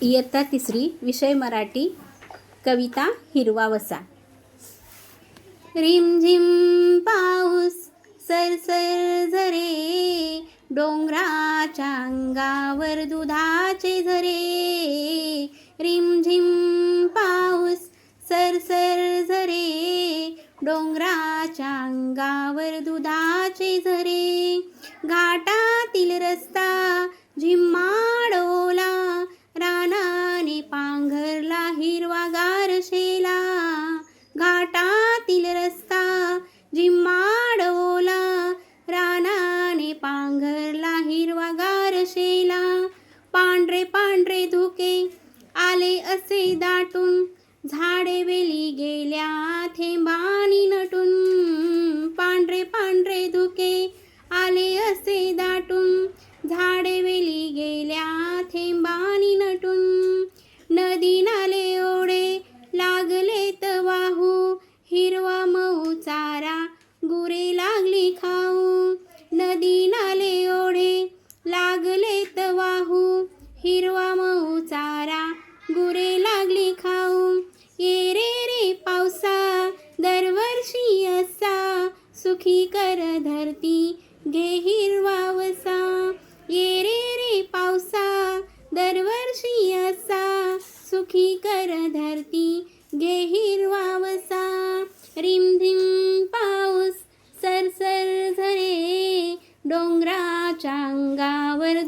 इयत्ता तिसरी, विषय मराठी, कविता हिरवा वसा. रिमझिम पाऊस सरसर झरे, डोंगराच्या अंगावर दुधाचे झरे. रिमझिम पाऊस सरसर झरे, डोंगराच्या अंगावर दुधाचे झरे. घाटातील रस्ता झिम्माडोला, रानाने पांघरला हिरवागार शेला. घाटातील रस्ता झिम्माडोला, रानाने पांघरला हिरवागार शेला. पांढरे पांढरे धुके आले असे दाटून, झाडे वेली गेल्या थेंबानी नटून. पांढरे पांढरे धुके आले असे दाटून, झाडे वेली गेल्या थेंबानी नटून. नदी नाले ओढे लागलेत वाहू, हिरवा मऊ चारा गुरे लागली खाऊ. नदी नाले ओढे लागलेत वाहू, हिरवा मऊ चारा गुरे लागली खाऊ. ये रे पावसा दरवर्षी असा, सुखी कर धरती घे हिरवा वसा. ये रे पावसा दरवर्षी असा, सुखी कर धरती घे हिरवा वसा. रिमझिम पाऊस सरसर झरे, डोंगराच्या अंगावर